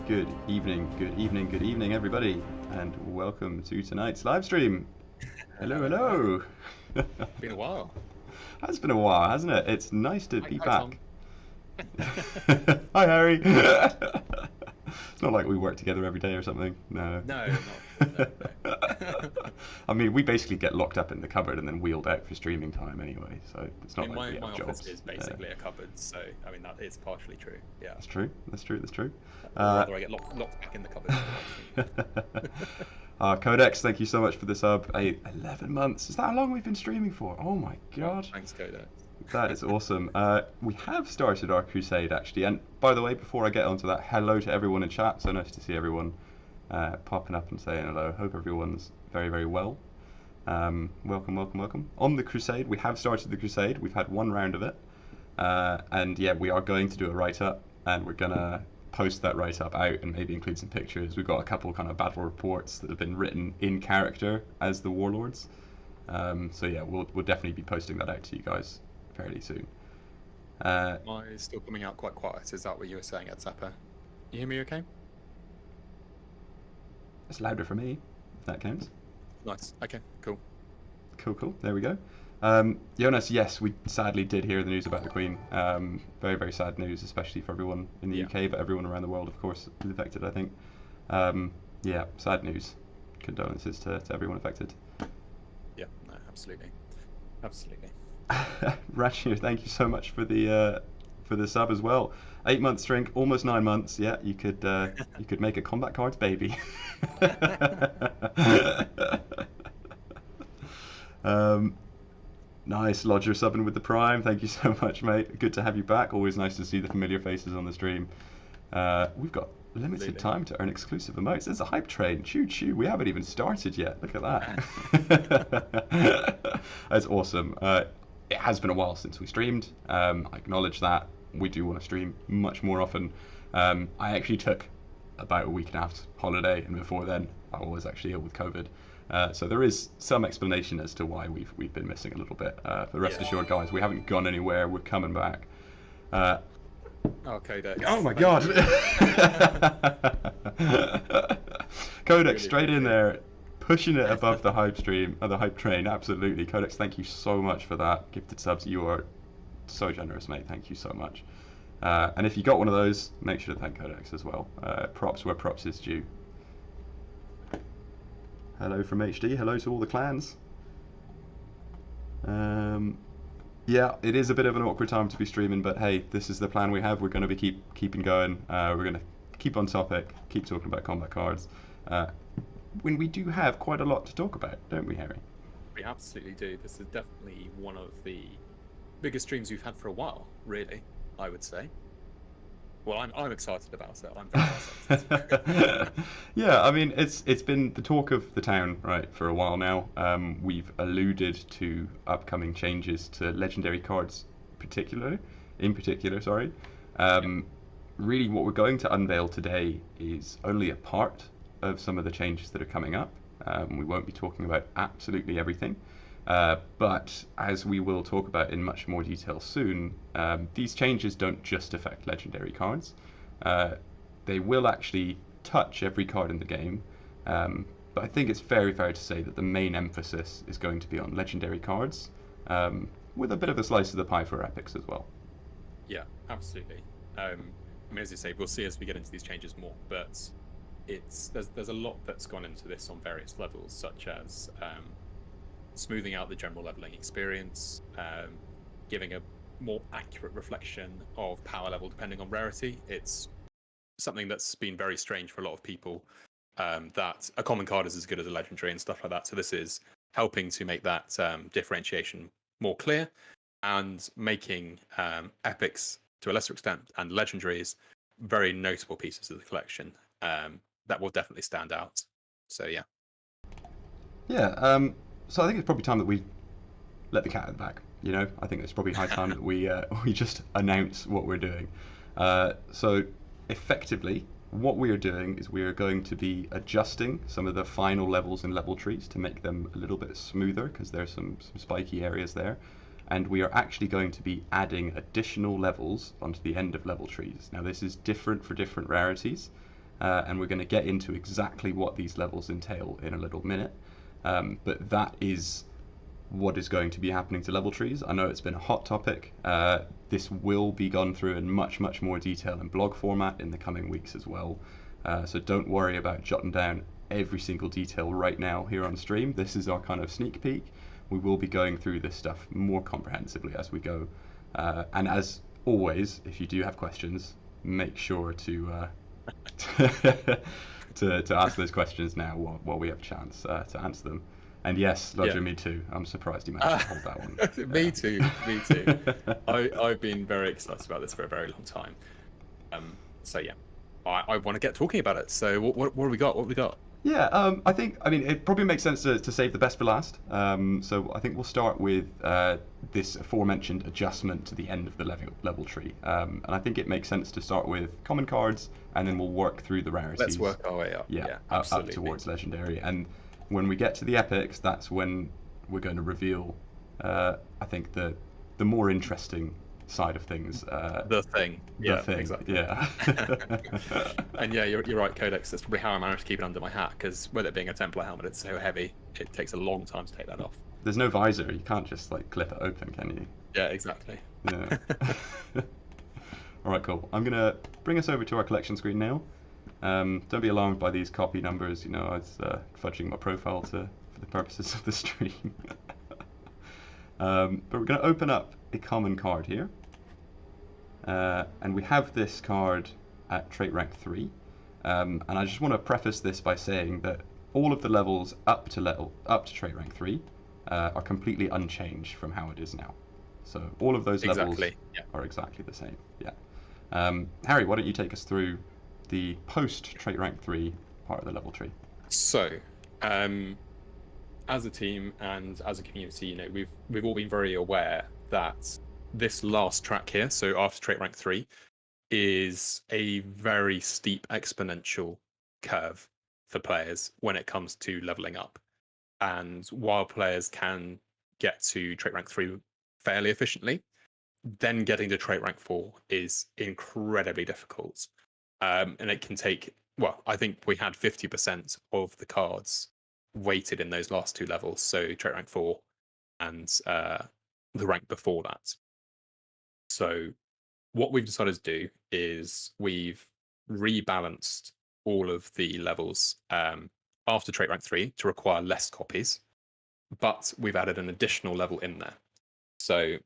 Good evening, good evening, good evening, everybody, and welcome to tonight's live stream. Hello, Hello, hello. hello. Been a while. It's been a while, hasn't it? It's nice to be Hi, Tom. back. Hi, Harry. It's not like we work together every day or something. No. No, not at all. No, no. I mean, we basically get locked up in the cupboard and then wheeled out for streaming time anyway, so it's I not mean, like we my have office jobs. is basically a cupboard, so I mean that is partially true. Yeah. That's true. That's true. That's true. Or rather, I get locked back in the cupboard. Codex, thank you so much for the sub. 11 months. Is that how long we've been streaming for? Oh my god. Thanks, Coda. That is awesome. We have started our crusade actually. And by the way, before I get onto that, hello to everyone in chat. So nice to see everyone popping up and saying hello. Hope everyone's very, very well. Welcome, welcome, welcome. On the crusade, we have started the crusade. We've had one round of it. And yeah, we are going to do a write-up, and we're gonna post that write-up out and maybe include some pictures. We've got a couple kind of battle reports that have been written in character as the warlords. So yeah, we'll definitely be posting that out to you guys fairly soon. Am I still coming out quite quiet? Is that what you were saying, Ed Zappa? You hear me okay? It's louder for me, if that counts. Nice. Okay, cool. Cool, cool. There we go. Jonas, yes, we sadly did hear the news about the Queen. Very, very sad news, especially for everyone in the UK, but everyone around the world, of course, is affected, I think. Yeah, sad news. Condolences to everyone affected. Yeah, no, absolutely. Absolutely. Rashir, thank you so much for the sub as well. 8 months drink, almost 9 months. Yeah, you could make a combat cards baby. Nice, Lodger subbing with the Prime. Thank you so much, mate. Good to have you back. Always nice to see the familiar faces on the stream. We've got limited time to earn exclusive emotes. There's a hype train. Choo choo. We haven't even started yet. Look at that. That's awesome. It has been a while since we streamed. I acknowledge that. We do want to stream much more often. I actually took about a week and a half holiday, and before then, I was actually ill with COVID. So there is some explanation as to why we've been missing a little bit. But rest assured, guys, we haven't gone anywhere. We're coming back. Codex. Oh my god! Codex straight in there, pushing it above the hype stream, the hype train. Absolutely, Codex. Thank you so much for that. Gifted subs. You are so generous, mate. Thank you so much. And if you got one of those, make sure to thank Codex as well. Props where props is due. Hello from HD. Hello to all the clans. Yeah, it is a bit of an awkward time to be streaming, but hey, this is the plan we have. We're going to be keeping going. We're going to keep on topic, keep talking about combat cards. When we do have quite a lot to talk about, don't we, Harry? We absolutely do. This is definitely one of the biggest streams we've had for a while, really, I would say. Well, I'm excited about it. I'm very excited. Yeah, I mean, it's been the talk of the town, right, for a while now. We've alluded to upcoming changes to legendary cards, in particular, sorry. Really, what we're going to unveil today is only a part of some of the changes that are coming up. We won't be talking about absolutely everything. But as we will talk about in much more detail soon, these changes don't just affect legendary cards. They will actually touch every card in the game, but I think it's very fair to say that the main emphasis is going to be on legendary cards, with a bit of a slice of the pie for epics as well. Yeah, absolutely. I mean, as you say, we'll see as we get into these changes more, but there's a lot that's gone into this on various levels, such as smoothing out the general leveling experience, giving a more accurate reflection of power level depending on rarity. It's something that's been very strange for a lot of people, that a common card is as good as a legendary and stuff like that. So this is helping to make that differentiation more clear and making epics to a lesser extent and legendaries very notable pieces of the collection that will definitely stand out. So yeah. Yeah, so I think it's probably time that we let the cat out of the bag. You know, I think it's probably high time that we just announce what we're doing. So effectively, what we are doing is we are going to be adjusting some of the final levels in level trees to make them a little bit smoother, because there's some spiky areas there. And we are actually going to be adding additional levels onto the end of level trees. Now this is different for different rarities. and we're going to get into exactly what these levels entail in a little minute. But that is what is going to be happening to level trees. I know it's been a hot topic. This will be gone through in much more detail in blog format in the coming weeks as well. So don't worry about jotting down every single detail right now here on stream. This is our kind of sneak peek. We will be going through this stuff more comprehensively as we go. And as always, if you do have questions, make sure to to ask those questions now while we have a chance to answer them. And yes, Roger, me too. I'm surprised you managed to hold that one. Me too. I've been very excited about this for a very long time. So yeah, I want to get talking about it. So what have we got? What have we got? Yeah, I mean, it probably makes sense to save the best for last. So I think we'll start with this aforementioned adjustment to the end of the level tree. And I think it makes sense to start with common cards, and then we'll work through the rarities. Let's work our way up. Yeah, absolutely. Up towards legendary. And when we get to the epics, that's when we're going to reveal, I think, the more interesting side of things. The thing. Exactly. Yeah. And yeah, you're right, Codex. That's probably how I managed to keep it under my hat, because with it being a Templar helmet, it's so heavy, it takes a long time to take that off. There's no visor. You can't just like clip it open, can you? Yeah, exactly. Yeah. All right, cool. I'm gonna bring us over to our collection screen now. Don't be alarmed by these copy numbers. You know, I was fudging my profile for the purposes of the stream. But we're going to open up a common card here. And we have this card at trait rank 3. And I just want to preface this by saying that all of the levels up to trait rank 3 are completely unchanged from how it is now. So all of those levels are exactly the same. Yeah. Harry, why don't you take us through the post trait rank 3 part of the level tree? So, as a team and as a community, you know, we've all been very aware that this last track here, so after trait rank 3, is a very steep exponential curve for players when it comes to leveling up. And while players can get to trait rank 3 fairly efficiently, then getting to trait rank 4 is incredibly difficult. And it can take, well, I think we had 50% of the cards weighted in those last 2 levels, so trait rank 4 and the rank before that. So what we've decided to do is we've rebalanced all of the levels after trait rank 3 to require less copies, but we've added an additional level in there. So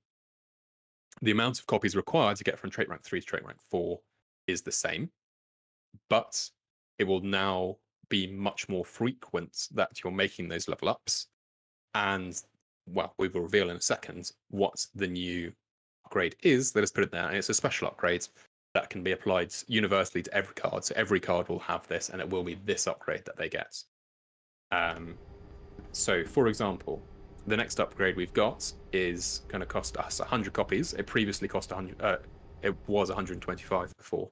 the amount of copies required to get from trait rank 3 to trait rank 4 is the same, but it will now be much more frequent that you're making those level ups. And, well, we will reveal in a second what the new upgrade is that is put in there. And it's a special upgrade that can be applied universally to every card. So every card will have this, and it will be this upgrade that they get. So, for example, the next upgrade we've got is going to cost us 100 copies. It previously cost 100. It was 125 before.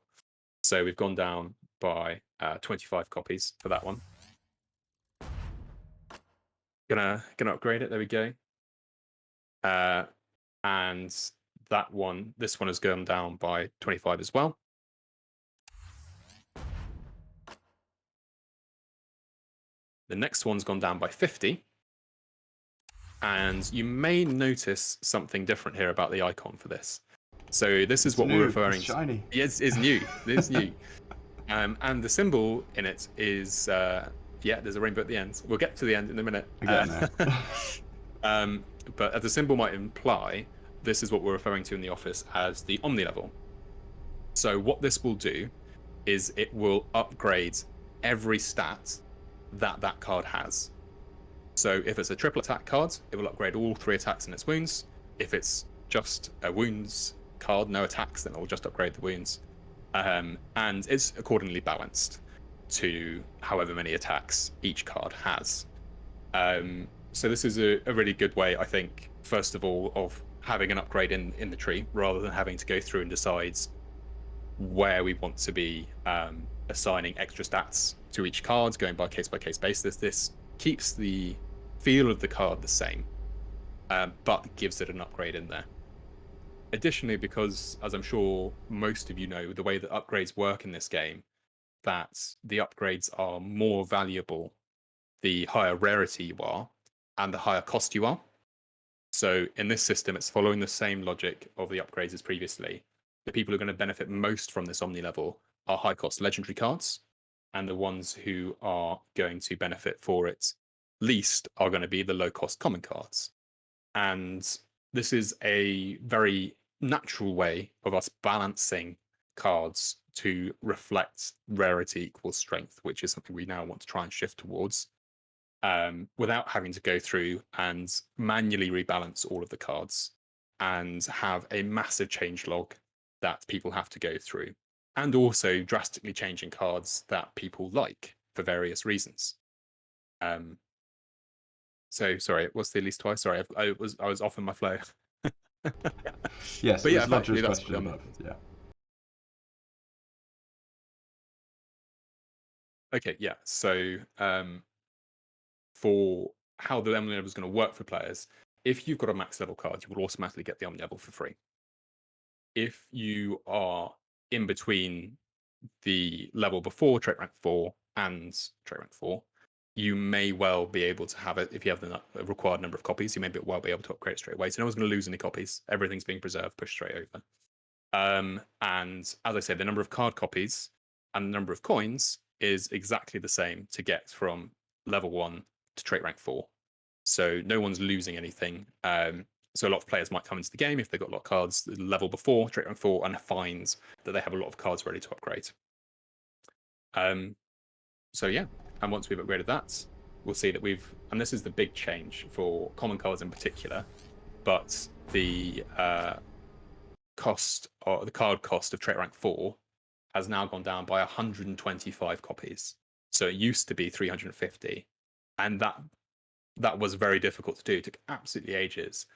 So we've gone down by 25 copies for that one. Gonna upgrade it. There we go. And this one has gone down by 25 as well. The next one's gone down by 50. And you may notice something different here about the icon for this. So this is what we're referring to. Shiny. Yes, it's new. It's new. And the symbol in it is, there's a rainbow at the end. We'll get to the end in a minute. But as the symbol might imply, this is what we're referring to in the office as the Omni level. So what this will do is it will upgrade every stat that card has. So if it's a triple attack card, it will upgrade all 3 attacks and its wounds. If it's just a wounds card, no attacks, then it will just upgrade the wounds. And it's accordingly balanced to however many attacks each card has. So this is a really good way, I think, first of all, of having an upgrade in the tree, rather than having to go through and decide where we want to be assigning extra stats to each card, going by case basis. This keeps the feel of the card the same, but gives it an upgrade in there. Additionally, because, as I'm sure most of you know, the way that upgrades work in this game, that the upgrades are more valuable the higher rarity you are and the higher cost you are. So in this system, it's following the same logic of the upgrades as previously. The people who are going to benefit most from this Omni level are high cost legendary cards, and the ones who are going to benefit for it least are going to be the low cost common cards. And this is a very natural way of us balancing cards to reflect rarity equals strength, which is something we now want to try and shift towards, without having to go through and manually rebalance all of the cards and have a massive change log that people have to go through, and also drastically changing cards that people like for various reasons. So sorry, what's the at least twice? Sorry, I was off in my flow. Yes, But it yeah, was Lodger's effectively that's question above. Yeah. Okay, yeah. So for how the Omni level is going to work for players, if you've got a max level card, you will automatically get the Omni level for free. If you are in between the level before Trait Rank 4 and Trait Rank 4, you may well be able to have it. If you have the required number of copies, you may well be able to upgrade it straight away. So no one's going to lose any copies. Everything's being preserved, pushed straight over. And as I said, the number of card copies and the number of coins is exactly the same to get from level 1 to Trait Rank 4. So no one's losing anything. So a lot of players might come into the game if they've got a lot of cards the level before Trait Rank 4 and find that they have a lot of cards ready to upgrade. So yeah, and once we've upgraded that, we'll see that and this is the big change for common cards in particular, but the cost, or the card cost of Trait Rank 4 has now gone down by 125 copies. So it used to be 350, and that was very difficult to do. It took absolutely ages.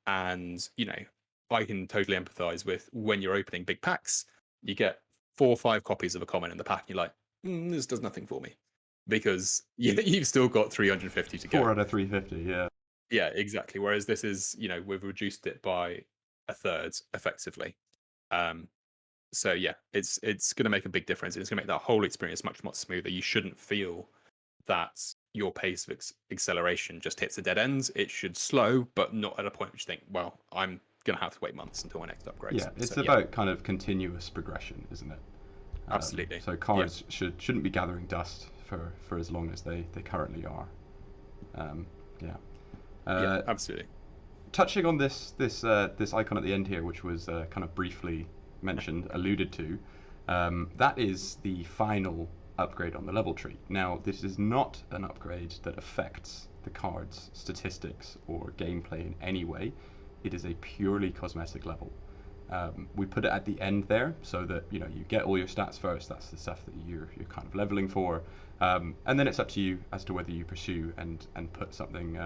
And, I can totally empathize with when you're opening big packs, you get 4 or 5 copies of a common in the pack, and you're like, this does nothing for me. Because you've still got 350 to go. 4 out of 350, yeah. Yeah, exactly. Whereas this is, we've reduced it by a third effectively. So yeah, it's going to make a big difference. It's going to make that whole experience much, much smoother. You shouldn't feel that your pace of acceleration just hits a dead end. It should slow, but not at a point which you think, well, I'm going to have to wait months until my next upgrade. Yeah, it's about kind of continuous progression, isn't it? Absolutely. So cards shouldn't be gathering dust for as long as they currently are. Yeah, absolutely. Touching on this icon at the end here, which was kind of briefly mentioned, alluded to, that is the final upgrade on the level tree. Now, this is not an upgrade that affects the card's statistics or gameplay in any way. It is a purely cosmetic level. We put it at the end there so that you get all your stats first. That's the stuff that you're kind of leveling for, and then it's up to you as to whether you pursue and put something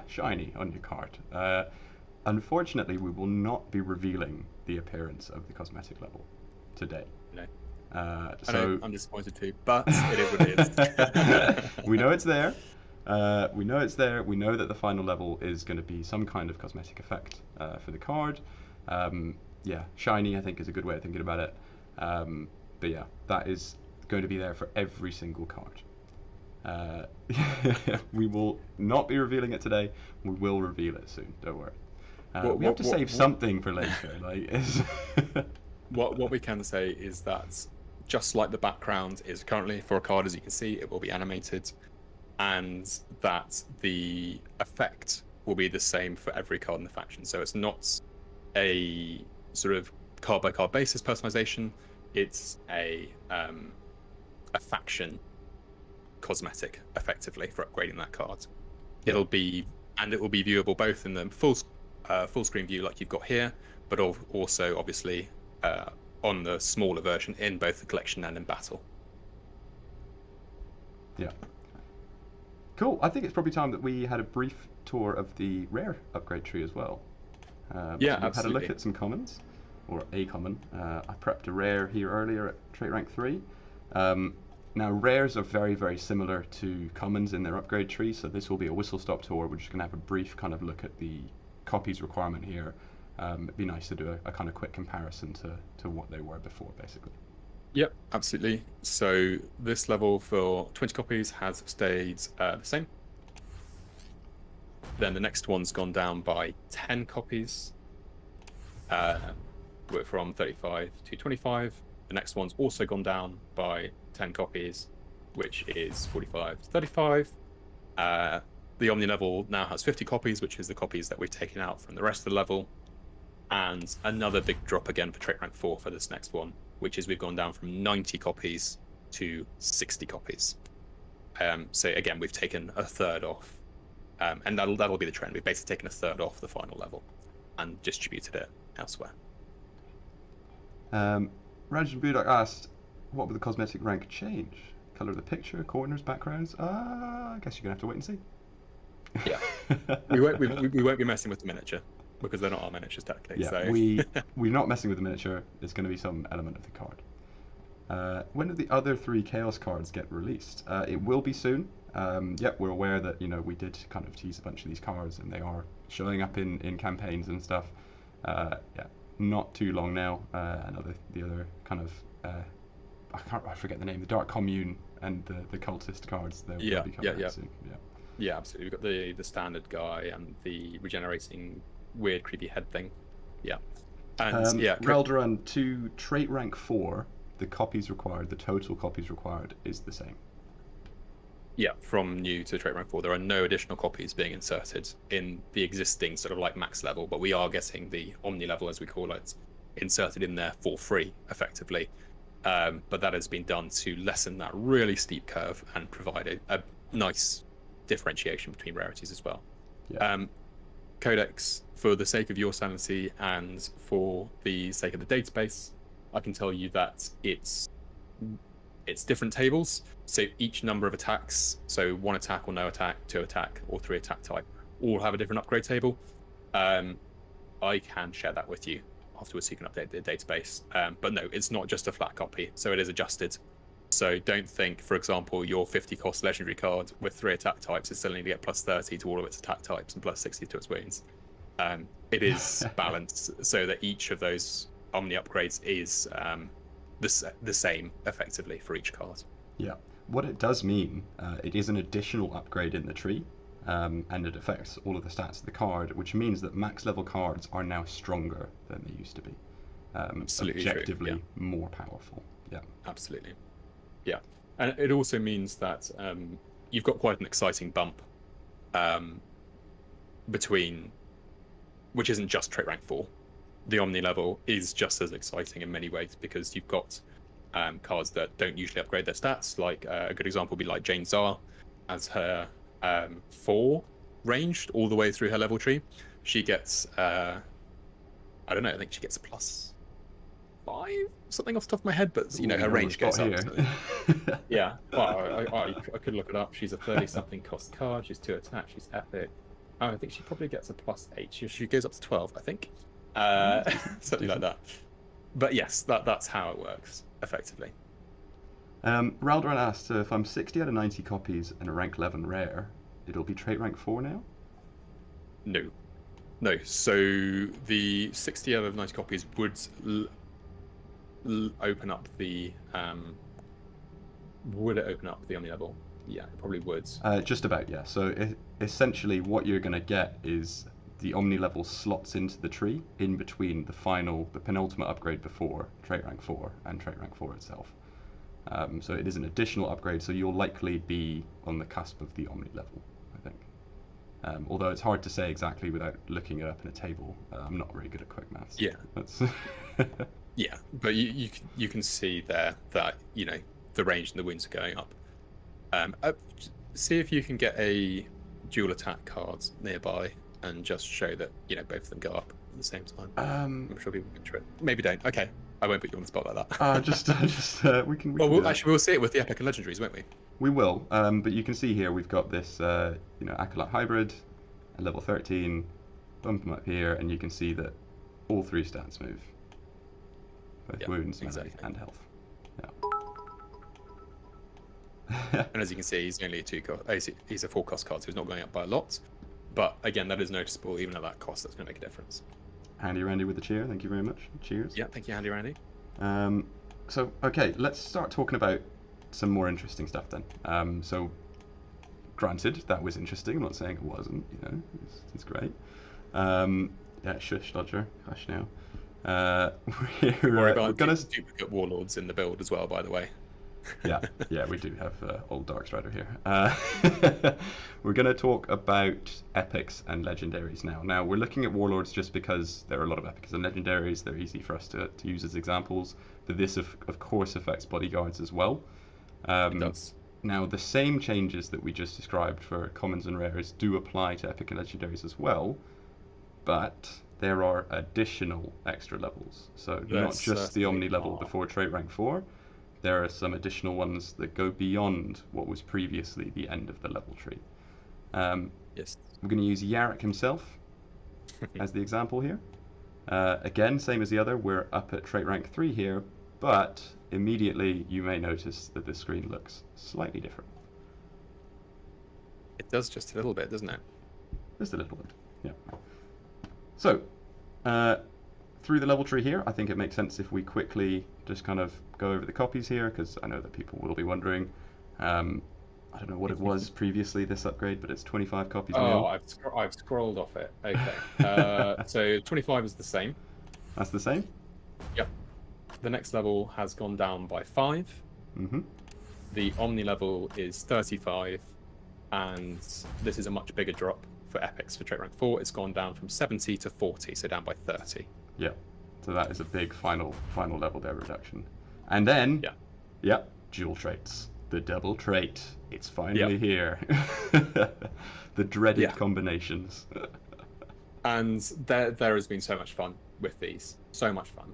shiny on your card. Unfortunately, we will not be revealing the appearance of the cosmetic level today. No. So I'm disappointed too, but it is what it is. We know it's there. We know it's there. We know that the final level is going to be some kind of cosmetic effect for the card. Shiny, I think, is a good way of thinking about it. But yeah, that is going to be there for every single card. We will not be revealing it today. We will reveal it soon. Don't worry. We have to save something for later. What we can say is that just like the background is currently for a card, as you can see, it will be animated, and that the effect will be the same for every card in the faction. So it's not a sort of card by card basis personalization. It's a faction cosmetic effectively for upgrading that card. Yeah. It will be viewable both in the full screen view like you've got here, but also obviously on the smaller version in both the collection and in battle. Yeah. Cool. I think it's probably time that we had a brief tour of the rare upgrade tree as well. We've absolutely. had a look at some commons, or a common. I prepped a rare here earlier at Trait Rank 3. Now, rares are very, very similar to commons in their upgrade tree, so this will be a whistle-stop tour. We're just going to have a brief kind of look at the copies requirement here. It'd be nice to do a kind of quick comparison to what they were before, basically. Yep, absolutely. So this level for 20 copies has stayed the same. Then the next one's gone down by 10 copies. We're from 35 to 25. The next one's also gone down by 10 copies, which is 45 to 35. The Omni level now has 50 copies, which is the copies that we've taken out from the rest of the level. And another big drop again for Trait Rank 4 for this next one, which is we've gone down from 90 copies to 60 copies. So again, we've taken a third off. And that'll be the trend. We've basically taken a third off the final level and distributed it elsewhere. Rajan Budak asked, what would the cosmetic rank change? Color of the picture, corners, backgrounds? I guess you're going to have to wait and see. Yeah. we won't be messing with the miniature because they're not our miniatures technically. Yeah, So. we're not messing with the miniature. It's going to be some element of the card. When do the other 3 Chaos cards get released? It will be soon. Yep, we're aware that we did kind of tease a bunch of these cards, and they are showing up in campaigns and stuff. Yeah, not too long now. The other kind of I forget the name. The Dark Commune and the Cultist cards. They'll be coming out soon. Yeah. Yeah, absolutely. We've got the standard guy and the regenerating weird creepy head thing. Yeah. And Reldoran, to Trait Rank 4, the copies required, the total copies required is the same. Yeah, from new to Trait Rank 4, there are no additional copies being inserted in the existing sort of like max level, but we are getting the Omni level, as we call it, inserted in there for free, effectively. But that has been done to lessen that really steep curve and provide a nice differentiation between rarities as well. Yeah. Codex, for the sake of your sanity and for the sake of the database, I can tell you that it's different tables. So each number of attacks, so 1 attack or no attack, 2 attack or 3 attack type, all have a different upgrade table. I can share that with you afterwards so you can update the database. But no, it's not just a flat copy, so it is adjusted. So don't think, for example, your 50 cost legendary card with 3 attack types is still going to get plus 30 to all of its attack types and plus 60 to its wounds. It is balanced so that each of those Omni upgrades is the same effectively for each card. Yeah. What it does mean, it is an additional upgrade in the tree, and it affects all of the stats of the card, which means that max level cards are now stronger than they used to be. Absolutely objectively true, yeah. More powerful. Yeah. Absolutely. Yeah. And it also means that you've got quite an exciting bump between, which isn't just Trait Rank 4. The Omni level is just as exciting in many ways because you've got cards that don't usually upgrade their stats. Like a good example would be like Jane Czar, as her 4 ranged all the way through her level tree. She gets, I don't know, I think she gets a plus 5, something off the top of my head, but her range goes up. So. Yeah, well, I could look it up. She's a 30-something cost card. She's 2 attack. She's epic. Oh, I think she probably gets a plus 8. She goes up to 12, I think. Something like that. But yes, that's how it works effectively. Raldoran asked, if I'm 60 out of 90 copies and a rank 11 rare, it'll be Trait Rank 4 now? No. So the 60 out of 90 copies would open up the would it open up the Omni level? Yeah, it probably would. Just about, yeah. So essentially what you're going to get is the Omni level slots into the tree in between the penultimate upgrade before Trait Rank 4 and Trait Rank 4 itself. So it is an additional upgrade, so you'll likely be on the cusp of the Omni level, I think. Although it's hard to say exactly without looking it up in a table. I'm not very good at quick maths. Yeah. Yeah, but you can see there that the range and the wounds are going up. See if you can get a dual attack card nearby and just show that both of them go up at the same time. I'm sure people can try it. Maybe don't. Okay, I won't put you on the spot like that. We can. We'll see it with the epic and legendaries, won't we? We will. But you can see here we've got this Acolyte hybrid at level 13. Bump them up here, and you can see that all 3 stats move. Both wounds, melee, and health. Yeah. And as you can see, he's only he's a 4 cost card, so he's not going up by a lot. But again, that is noticeable. Even at that cost, that's going to make a difference. Handy Randy with the cheer. Thank you very much. Cheers. Yeah, thank you, Handy Randy. So okay, let's start talking about some more interesting stuff then. So granted, that was interesting. I'm not saying it wasn't. You know, it's great. Yeah, shush, Dodger, hush now. Uh, Don't worry we're about gonna duplicate warlords in the build as well, by the way. yeah, yeah, we do have old Darkstrider here. We're going to talk about epics and legendaries now. Now, we're looking at warlords just because there are a lot of epics and legendaries. They're easy for us to use as examples. But this, of course, affects bodyguards as well. It does. Now, the same changes that we just described for commons and rares do apply to epic and legendaries as well. But there are additional extra levels. So, There not just the certainly Omni level are. before trait rank 4, there are some additional ones that go beyond what was previously the end of the level tree. Yes. We're going to use Yarrick himself as the example here. Again, same as the other, we're up at trait rank 3 here, but immediately you may notice that the screen looks slightly different. It does just a little bit, doesn't it? Just a little bit, yeah. So, through the level tree here, I think it makes sense if we quickly just kind of go over the copies here, because I know that people will be wondering. I don't know what it was previously, this upgrade, but it's 25 copies Oh, mil. I've scrolled off it. Okay. So 25 is the same. That's the same? Yep. The next level has gone down by 5. Mm-hmm. The Omni level is 35, and this is a much bigger drop for epics for trait rank 4. It's gone down from 70 to 40, so down by 30. Yeah. So that is a big final level there reduction. And then, yeah, dual traits. The double trait. It's finally here. The dreaded combinations. And there has been so much fun with these. So much fun.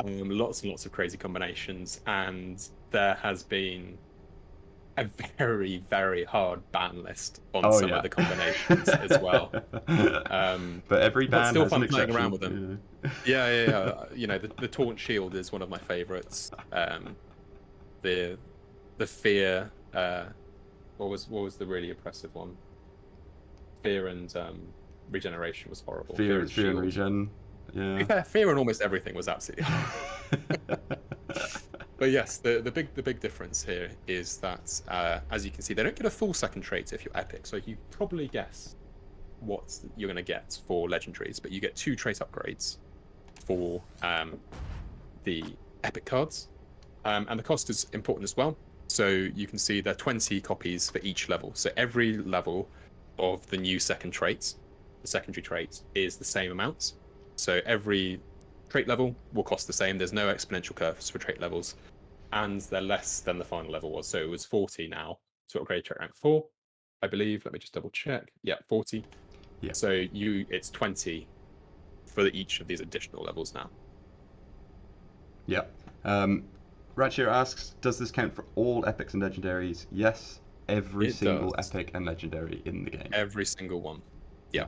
Lots and lots of crazy combinations. And there has been a very, very hard ban list on some of the combinations as well. But every ban still has fun an playing exception. around with them. Yeah. You know, the Taunt Shield is one of my favourites. The Fear. What was the really oppressive one? Fear and Regeneration was horrible. Fear and Regen. Yeah. Fear and almost everything was absolutely. But yes, the big difference here is that, as you can see, they don't get a full second trait if you're epic. So you probably guess what you're going to get for legendaries, but you get 2 trait upgrades for the epic cards, and the cost is important as well. So you can see there are 20 copies for each level. So every level of the new second trait, the secondary trait, is the same amount. So every trait level will cost the same. There's no exponential curves for trait levels, and they're less than the final level was. So it was 40 now to upgrade trait rank 4, I believe. Let me just double check. Yeah, 40. Yeah. So it's 20 for each of these additional levels now. Yeah. Ratchir asks, does this count for all epics and legendaries? Yes, every single epic and legendary in the game. Every single one. Yeah.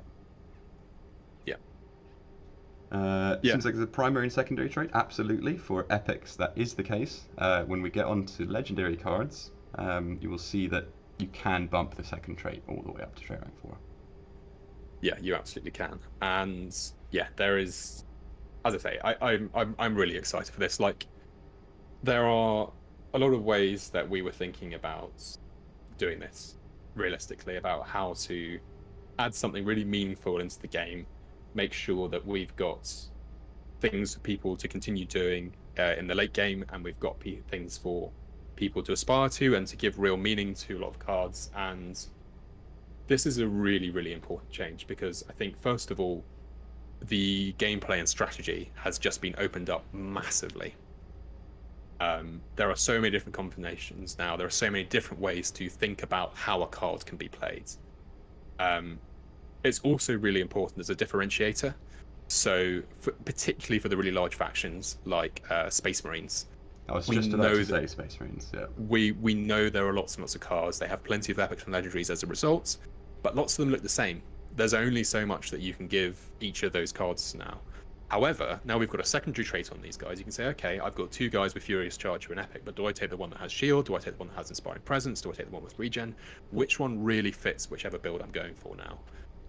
Seems like there's a primary and secondary trait. Absolutely. For epics, that is the case. When we get onto legendary cards, you will see that you can bump the second trait all the way up to trait rank 4. Yeah, you absolutely can. And yeah, there is, as I say, I'm really excited for this. Like, there are a lot of ways that we were thinking about doing this realistically, about how to add something really meaningful into the game, make sure that we've got things for people to continue doing in the late game, and we've got things for people to aspire to and to give real meaning to a lot of cards. And this is a really, really important change, because I think, first of all, the gameplay and strategy has just been opened up massively. There are so many different combinations now. There are so many different ways to think about how a card can be played. It's also really important as a differentiator. So, particularly for the really large factions like Space Marines. I was just about to say Space Marines, yeah. We know there are lots and lots of cards. They have plenty of epics and legendaries as a result, but lots of them look the same. There's only so much that you can give each of those cards now. However, now we've got a secondary trait on these guys. You can say, okay, I've got 2 guys with Furious Charge who are an epic, but do I take the one that has shield? Do I take the one that has Inspiring Presence? Do I take the one with regen? Which one really fits whichever build I'm going for now?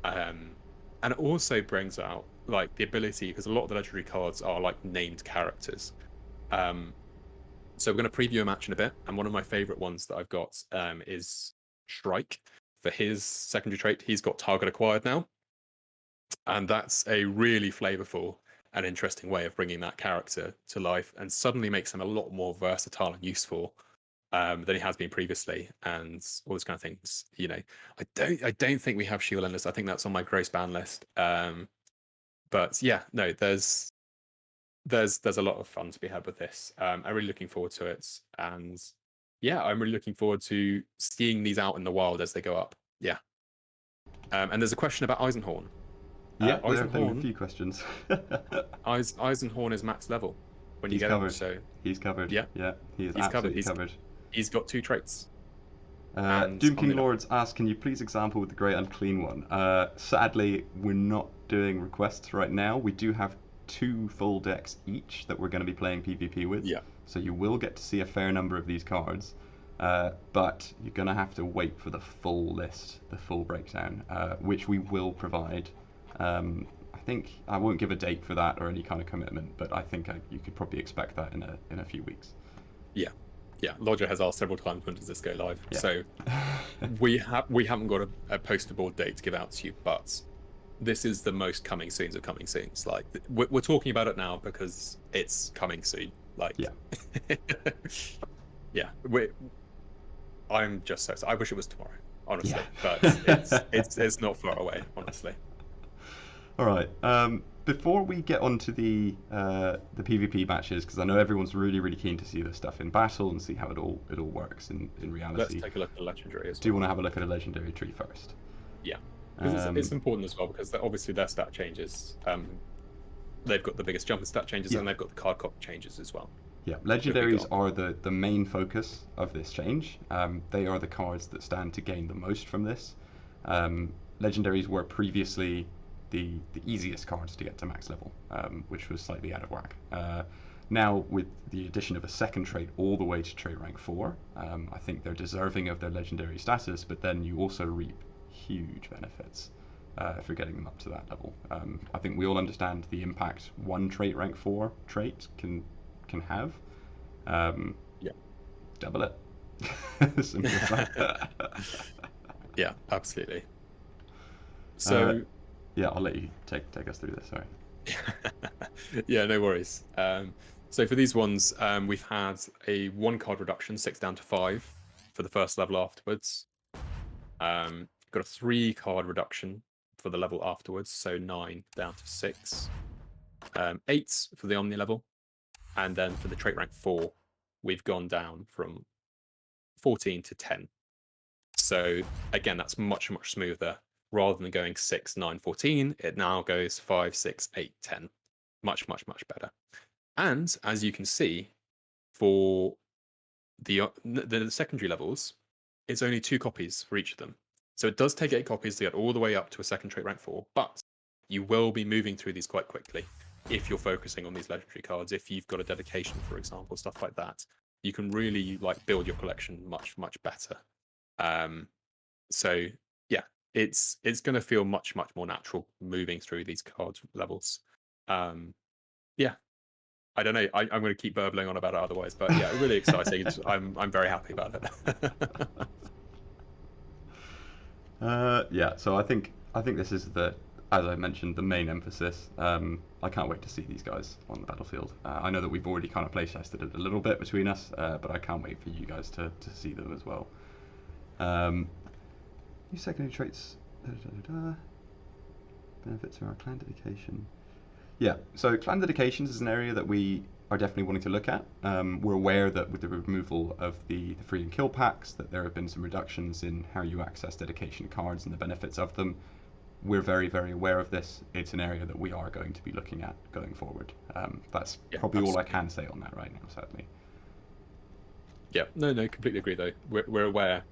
And it also brings out like the ability, because a lot of the legendary cards are like named characters. So we're going to preview a match in a bit, and one of my favorite ones that I've got is Shrike. For his secondary trait, he's got target acquired now, and that's a really flavorful and interesting way of bringing that character to life, and suddenly makes him a lot more versatile and useful than he has been previously, and all those kind of things. You know, I don't think we have Shield Endless. I think that's on my gross ban list. But yeah, no, there's a lot of fun to be had with this. I'm really looking forward to it, and yeah, I'm really looking forward to seeing these out in the wild as they go up. Yeah. And there's a question about Eisenhorn. Yeah, there have been a Eisenhorn, few questions. Eisenhorn is max level when you He's get covered. him. So He's covered. yeah, Yeah, he is he's covered. absolutely covered. He's got 2 traits. And Doom on King the Lords asks, can you please example with the Great Unclean one? Sadly, we're not doing requests right now. We do have 2 full decks each that we're going to be playing PvP with. Yeah. So you will get to see a fair number of these cards. But you're going to have to wait for the full list, the full breakdown, which we will provide. I think I won't give a date for that or any kind of commitment, but I think you could probably expect that in a few weeks. Yeah. Yeah, Lodger has asked several times when does this go live. Yeah. So we haven't got a poster board date to give out to you, but this is the most coming soons of coming soons. Like we're talking about it now because it's coming soon. Like yeah, yeah. I'm just so I wish it was tomorrow, honestly, yeah. but it's not far away, honestly. All right. Before we get onto the PvP matches, because I know everyone's really keen to see this stuff in battle and see how it all works in reality. Let's take a look at the legendary as well. Do you want to have a look at a legendary tree first? Yeah, because it's important as well because obviously their stat changes. They've got the biggest jump in stat changes, and they've got the card copy changes as well. Yeah, legendaries are the main focus of this change. They are the cards that stand to gain the most from this. Legendaries were previously the easiest cards to get to max level, which was slightly out of whack. Now, with the addition of a second trait all the way to trait rank 4, I think they're deserving of their legendary status, but then you also reap huge benefits if you're getting them up to that level. I think we all understand the impact one trait rank 4 trait can have. Yeah. Double it. Simple as that. Yeah, absolutely. So yeah, I'll let you take us through this. Sorry. Yeah, no worries. So for these ones, we've had a 1 card reduction, 6 down to 5 for the first level afterwards. Got a 3 card reduction for the level afterwards, so 9 down to 6. 8 for the Omni level, and then for the trait rank 4, we've gone down from 14 to 10. So again, that's much smoother. Rather than going 6, 9, 14, it now goes 5, 6, 8, 10. Much better. And as you can see, for the secondary levels, it's only 2 copies for each of them. So it does take 8 copies to get all the way up to a second trait rank 4, but you will be moving through these quite quickly if you're focusing on these legendary cards. If you've got a dedication, for example, stuff like that, you can really build your collection much better. So yeah, it's going to feel much more natural moving through these card levels. Yeah, I don't know. I'm going to keep burbling on about it otherwise, but yeah, really exciting. I'm very happy about it. Yeah, so I think this is as I mentioned, the main emphasis. I can't wait to see these guys on the battlefield. I know that we've already kind of play tested it a little bit between us, but I can't wait for you guys to see them as well. New secondary traits. Benefits are our clan dedication. Yeah, so clan dedications is an area that we are definitely wanting to look at. We're aware that with the removal of the free and kill packs, that there have been some reductions in how you access dedication cards and the benefits of them. We're very aware of this. It's an area that we are going to be looking at going forward. That's probably all I can say on that right now, sadly. Yeah, no, completely agree though. We're aware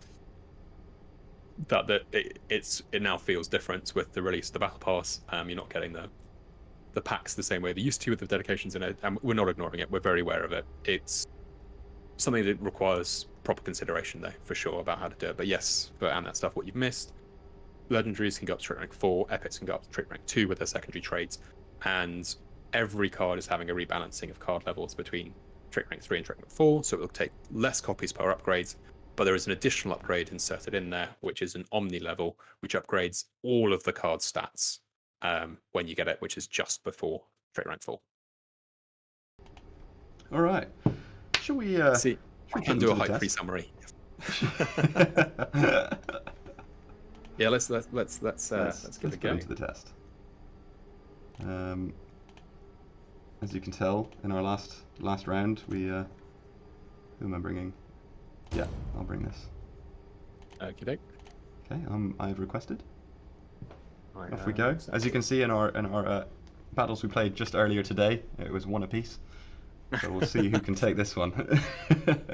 that it now feels different with the release of the battle pass. You're not getting the packs the same way they used to with the dedications in it, and we're not ignoring it. We're very aware of it. It's something that requires proper consideration though, for sure, about how to do it. But yes, and that stuff, what you've missed, legendaries can go up to trait rank 4, epics can go up to trait rank 2 with their secondary traits, and every card is having a rebalancing of card levels between Trait Rank 3 and Trait Rank 4, so it will take less copies per upgrade. But there is an additional upgrade inserted in there, which is an Omni level, which upgrades all of the card stats when you get it, which is just before Trait Rank 4. All right. Shall we? See, I can do a hype-free summary. Yeah, let's give it a go. Into the test. As you can tell, in our last round, we who am I bringing? Yeah, I'll bring this. Okay. Okay, I've requested. Off we go. As you can see in our battles we played just earlier today, it was one apiece. So we'll see who can take this one.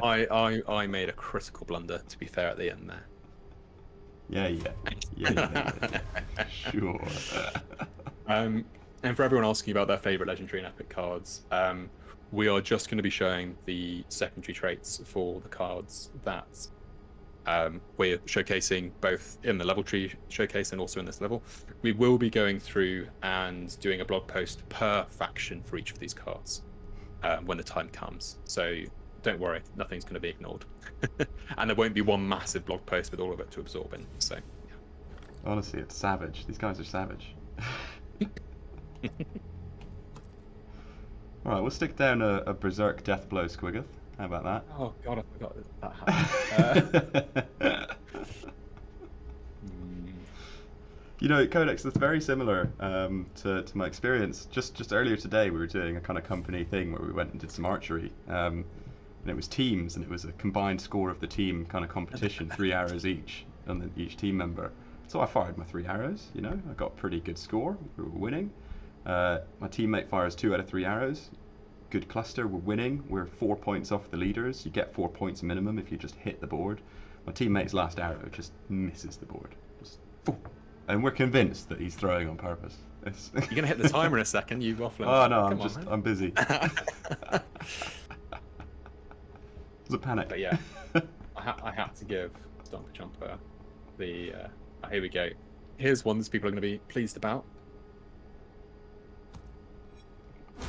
I made a critical blunder, to be fair, at the end there. Yeah. Sure. And for everyone asking about their favorite legendary and epic cards, we are just going to be showing the secondary traits for the cards that we're showcasing both in the level tree showcase and also in this level. We will be going through and doing a blog post per faction for each of these cards when the time comes. So don't worry, nothing's going to be ignored. And there won't be one massive blog post with all of it to absorb in. So, yeah. Honestly, it's savage. These guys are savage. Alright, we'll stick down a Berserk Deathblow Squiggoth. How about that? Oh god, I forgot that happened. You know, Codex, that's very similar to my experience. Just earlier today, we were doing a kind of company thing where we went and did some archery. And it was teams, and it was a combined score of the team kind of competition, 3 arrows each, and then each team member. So I fired my 3 arrows, you know, I got a pretty good score, we were winning. My teammate fires 2 out of 3 arrows. Good cluster, we're winning. We're 4 points off the leaders. You get 4 points minimum if you just hit the board. My teammate's last arrow just misses the board. Just, and we're convinced that he's throwing on purpose. You're going to hit the timer in a second, you waffling. Oh no, I'm busy. It was a panic. But yeah, I had to give Stomper Chomper the... here we go. Here's one that people are going to be pleased about.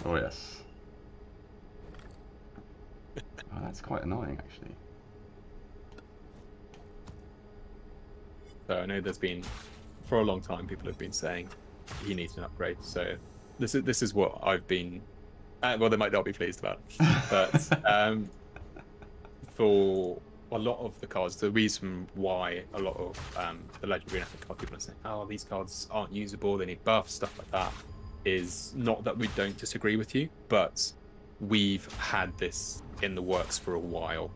Oh yes. Oh, that's quite annoying, actually. So I know there's been, for a long time, people have been saying he needs an upgrade. So this is what I've been. Well, they might not be pleased about, but for a lot of the cards, the reason why a lot of the legendary and epic card people are saying, "Oh, these cards aren't usable. They need buffs, stuff like that," is not that we don't disagree with you, but we've had this in the works for a while,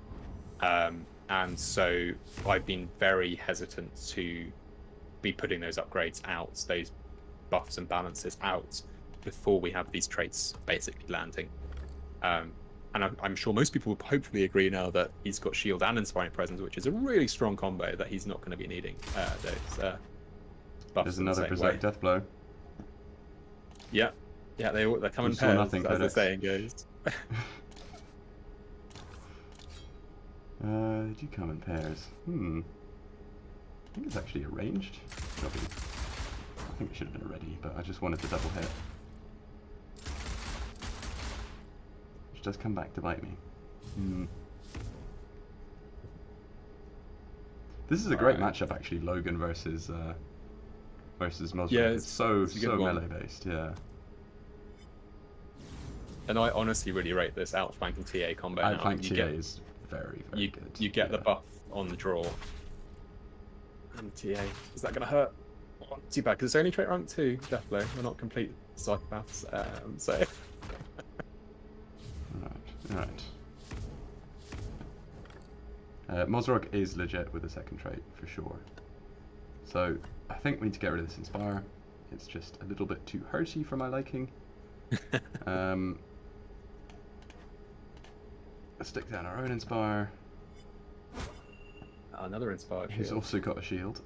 and so I've been very hesitant to be putting those upgrades out, those buffs and balances out, before we have these traits basically landing. And I'm sure most people will hopefully agree now that he's got Shield and Inspiring Presence, which is a really strong combo, that he's not going to be needing those buffs. There's another Berserk Deathblow. Yeah, they're coming pairs, as the saying goes. Did you come in pairs? I think it's actually arranged. I think it should have been ready, but I just wanted to double hit. Which does come back to bite me. This is a great matchup, actually. Logan versus Mosrok. Yeah, it's so melee based. Yeah. And I honestly really rate this outflank and TA combo. Outflank TA is very good. You get the buff on the draw. And TA. Is that going to hurt? Not too bad, because it's only trait rank 2, Deathblow. We're not complete psychopaths, so... Alright. Mosrok is legit with a second trait, for sure. So, I think we need to get rid of this Inspire. It's just a little bit too hurty for my liking. Let's stick down our own Inspire. Another Inspired He's shield. also got a shield.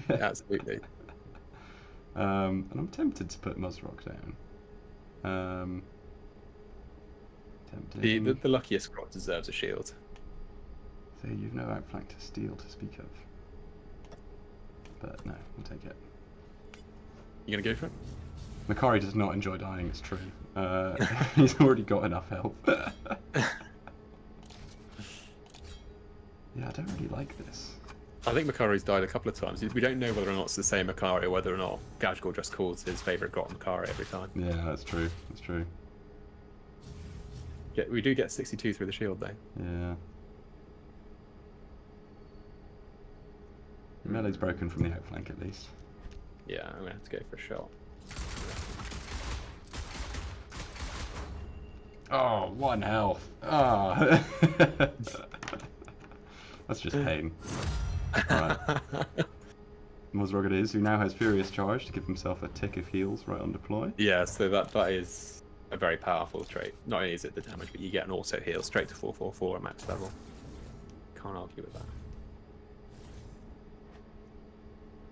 Absolutely. And I'm tempted to put Mosrok down. The luckiest Grot deserves a shield. So you've no outflank to steal to speak of. But no, we'll take it. You gonna go for it? Makari does not enjoy dying, it's true. He's already got enough health. don't really like this. I think Makari's died a couple of times. We don't know whether or not it's the same Makari or whether or not Gajgor just calls his favourite Grot Makari every time. Yeah, that's true. That's true. Yeah, we do get 62 through the shield, though. Yeah. Melee's broken from the outflank at least. Yeah, I'm going to have to go for a shot. Oh, 1 health. Ah. That's just pain. Right. Mozrog it is, who now has Furious Charge to give himself a tick of heals right on deploy. Yeah, so that is a very powerful trait. Not only is it the damage, but you get an auto heal straight to 444 at max level. Can't argue with that.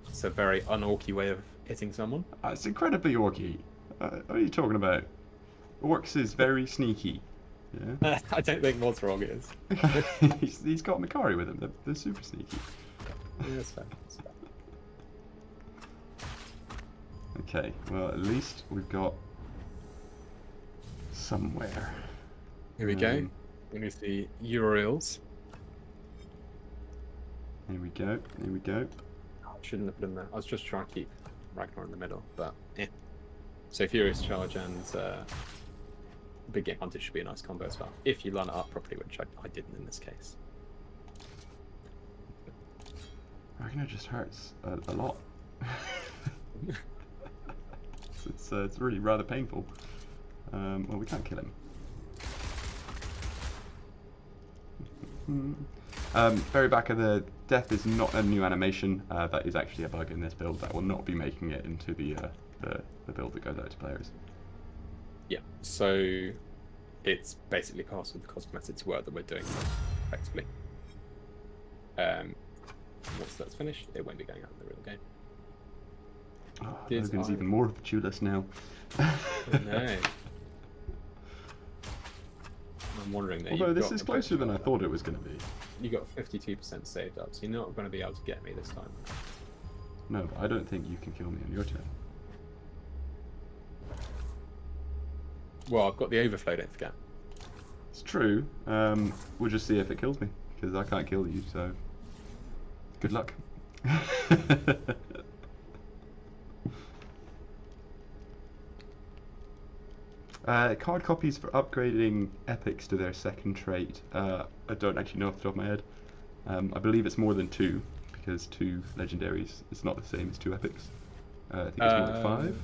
It's a very un-orky way of hitting someone. It's incredibly orky. What are you talking about? Orcs is very sneaky. Yeah. I don't think Mozrog is. he's got Makari with him. They're super sneaky. Yeah, that's fair. That's fair. Okay, well at least we've got somewhere. Here we go. We're going to see Uriels. Here we go. Here we go. I shouldn't have put him there. I was just trying to keep Ragnar in the middle, but yeah. So Furious Charge and Big Game Hunter should be a nice combo as well, if you line it up properly, which I didn't in this case. Ragnar just hurts a lot. It's really rather painful. Well, we can't kill him. Very back of the death is not a new animation. That is actually a bug in this build that will not be making it into the build that goes out to players. Yeah, so it's basically part of the cosmetics work that we're doing effectively. Once that's finished, it won't be going out in the real game. Oh, Logan's even more virtuous now. No. I'm wondering that. Although this is closer than I thought it was going to be. You got 52% saved up, so you're not going to be able to get me this time. No, I don't think you can kill me on your turn. Well, I've got the overflow, don't forget. It's true. We'll just see if it kills me, because I can't kill you, so good luck. Card copies for upgrading epics to their second trait. I don't actually know off the top of my head. I believe it's more than 2, because 2 legendaries is not the same as 2 epics. I think it's more like 5.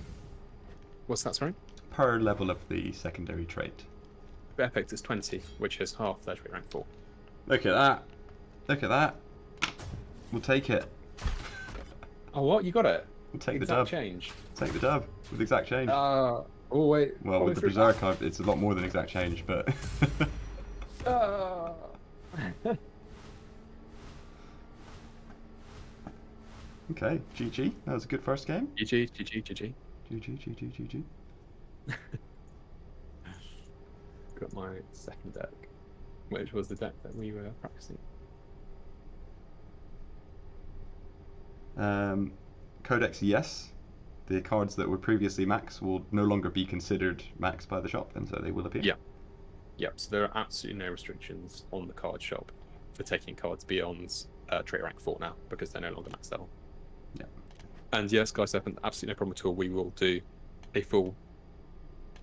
What's that, sorry? Per level of the secondary trait. For epics is 20, which is half Legendary rank 4. Look at that. Look at that. We'll take it. Oh, what? You got it? We'll take exact the dub. change. Take the dub with exact change. Oh, wait. Well, with the Berserk, it's a lot more than exact change, but... Okay, GG. That was a good first game. GG, GG, GG. GG, GG, GG. Got my second deck, which was the deck that we were practicing. Codex, yes. The cards that were previously max will no longer be considered max by the shop, and so they will appear. Yeah. Yep, so there are absolutely no restrictions on the card shop for taking cards beyond trait rank 4 now, because they're no longer max level. Yeah. And yes, Guy Serpent, absolutely no problem at all. We will do a full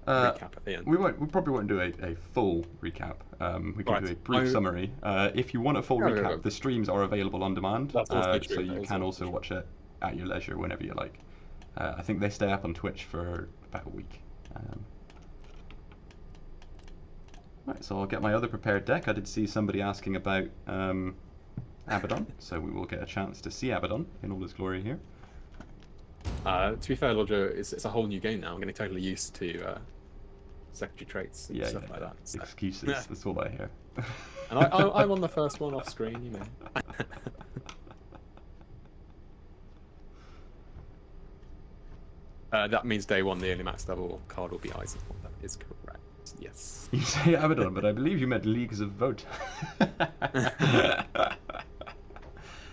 recap at the end. We probably won't do a full recap. We can do a brief summary. If you want a full recap, the streams are available on demand, so you can also watch it at your leisure whenever you like. I think they stay up on Twitch for about a week. Right, so I'll get my other prepared deck. I did see somebody asking about Abaddon, so we will get a chance to see Abaddon in all his glory here. To be fair, Lodger, it's a whole new game now. I'm getting totally used to secondary traits and stuff like that. So. Excuses, that's all I hear. And I'm on the first one off screen, you know. That means day 1, the only max level card will be Isaac. That is correct. Yes. You say Abaddon, but I believe you meant Leagues of Vote.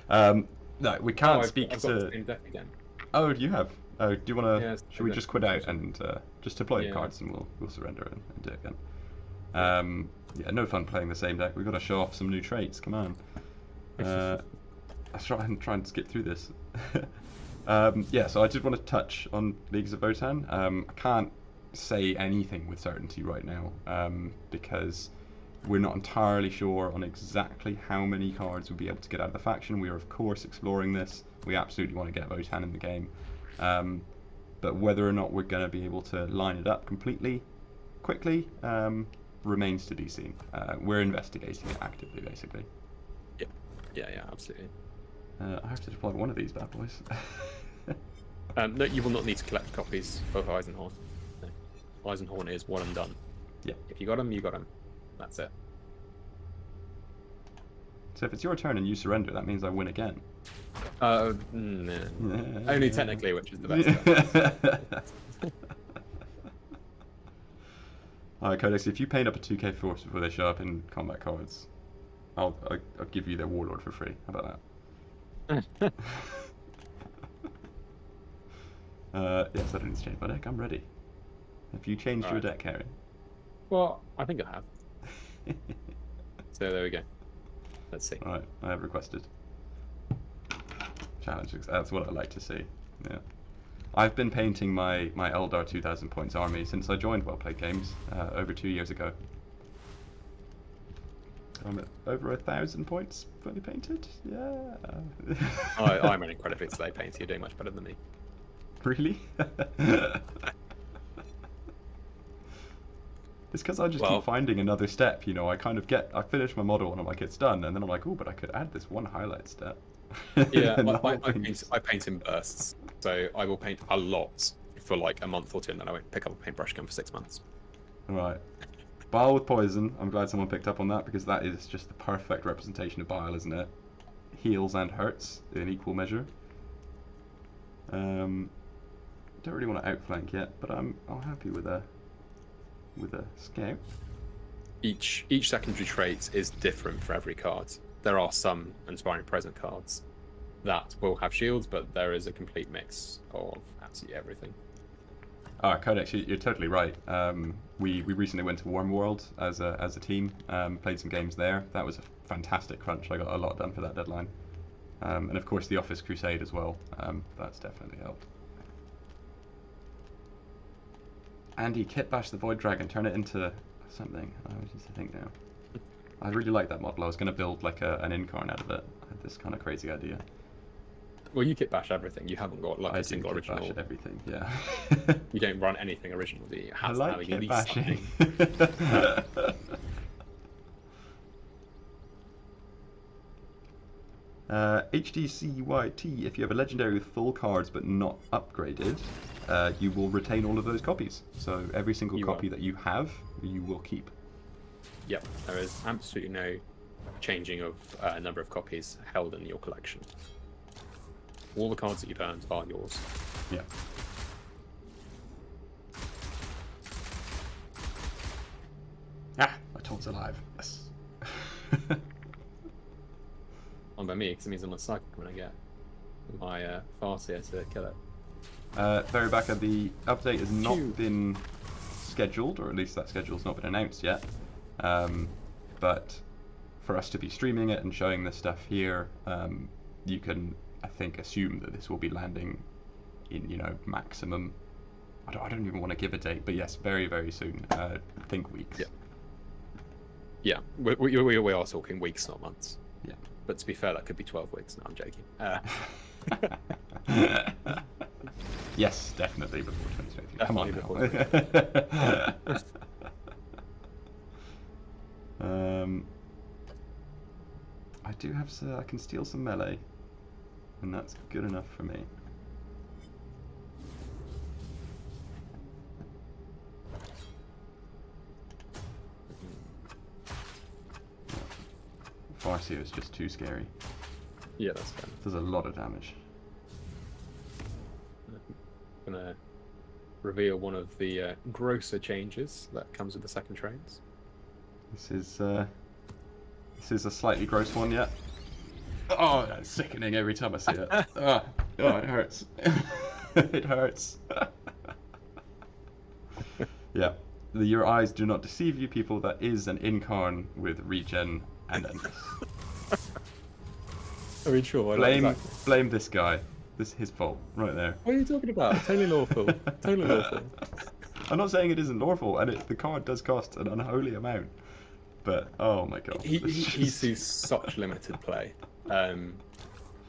No, we can't speak I've to. got the same deck again. Oh, do you have? Oh, do you want to? Yeah, should we just quit out and just deploy the cards and we'll surrender and do it again? Yeah, no fun playing the same deck. We've got to show off some new traits. Come on. Let's try and skip through this. Yeah, so I did want to touch on Leagues of Votann. I can't say anything with certainty right now because we're not entirely sure on exactly how many cards we'll be able to get out of the faction. We are, of course, exploring this. We absolutely want to get Votann in the game. But whether or not we're going to be able to line it up completely quickly remains to be seen. We're investigating it actively, basically. Yeah, absolutely. I have to deploy one of these bad boys. No, you will not need to collect copies of Eisenhorn. No. Eisenhorn is one and done. Yeah. If you got them, you got them. That's it. So if it's your turn and you surrender, that means I win again. No. Only technically, which is the best. Alright, Codex, if you paint up a 2k force before they show up in combat cards, I'll give you their Warlord for free. How about that? Yes, I don't need to change my deck. I'm ready. Have you changed your deck, Harry? Well, I think I have. So there we go. Let's see. Alright, I have requested. Challenge. That's what I like to see. Yeah. I've been painting my Eldar 2000 points army since I joined Well Played Games over 2 years ago. I'm at over 1,000 points fully painted. Yeah. I'm an incredibly slow painter. You're doing much better than me. Really? It's because I just keep finding another step, you know. I finish my model and I'm like, it's done, and then I'm like, oh, but I could add this one highlight step. Yeah, I paint in bursts, so I will paint a lot for like a month or two, and then I won't pick up a paintbrush again for 6 months. Right. Bile with poison. I'm glad someone picked up on that because that is just the perfect representation of bile, isn't it? Heals and hurts in equal measure. Don't really want to outflank yet, but I'm happy with a scout. Each secondary trait is different for every card. There are some Inspiring Present cards that will have shields, but there is a complete mix of absolutely everything. Codex, you're totally right. We recently went to Warm World as a team, played some games there. That was a fantastic crunch. I got a lot done for that deadline. And of course the Office Crusade as well. That's definitely helped. Andy, kit bash the Void Dragon, turn it into something. I was just think now. I really like that model. I was going to build like an Incarn out of it. I had this kind of crazy idea. Well, you kit bash everything. You haven't got like a single original. I kit bash everything, yeah. You don't run anything original, do you? You have I like kit bashing. HDCYT, if you have a legendary with full cards but not upgraded, you will retain all of those copies. So every single copy that you have, you will keep. Yep, there is absolutely no changing of number of copies held in your collection. All the cards that you've earned are yours. Yeah. My taut's alive. Yes. On by me, because it means I'm not psychic when I get my Farseer to kill it. Ferrybacker, the update has not been scheduled, or at least that schedule's not been announced yet. But for us to be streaming it and showing this stuff here, you can, I think, assume that this will be landing in, maximum. I don't even want to give a date, but yes, very, very soon. I think weeks. Yeah, we are talking weeks, not months. Yeah. But to be fair, that could be 12 weeks. No, I'm joking. Yes, definitely before 2020. Come on now. I do have I can steal some melee, and that's good enough for me. Farseer is just too scary. Yeah, that's fair. Does a lot of damage. I'm gonna reveal one of the grosser changes that comes with the second trains. This is a slightly gross one yet. Oh, that's sickening every time I see it. Oh, it hurts. It hurts. Yeah. Your eyes do not deceive you, people. That is an Incarn with regen and endless. I mean, sure, why not? Blame Exactly. blame this guy. This his fault right there. What are you talking about? Totally lawful. Totally lawful. I'm not saying it isn't lawful, and the card does cost an unholy amount. But oh my god, He sees such limited play.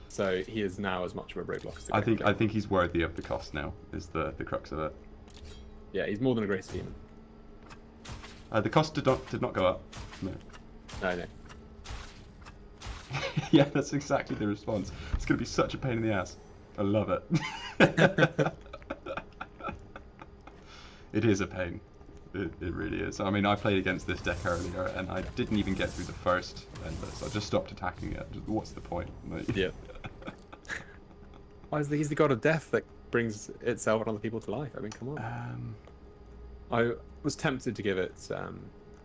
So he is now as much of a roadblock as the Great I King. think he's worthy of the cost now. Is the crux of it. Yeah, he's more than a Grace Demon. The cost did not go up. No. No. Yeah, that's exactly the response. It's going to be such a pain in the ass. I love it. It is a pain. It really is. I mean, I played against this deck earlier, and I didn't even get through the first endless. I just stopped attacking it. What's the point? Like, Yeah. He's the god of death that brings itself and other people to life. I mean, come on. I was tempted to give it.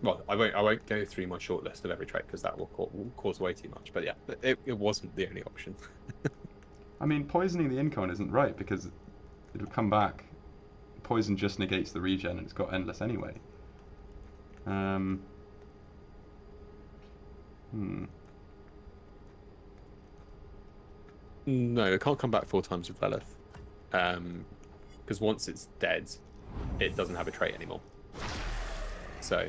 Well, I won't go through my short list of every trait because that will cause way too much. But yeah, it wasn't the only option. I mean, poisoning the Incon isn't right because it'll come back. Poison just negates the regen and it's got endless anyway. No, it can't come back 4 times with Lilith. Because once it's dead, it doesn't have a trait anymore. So,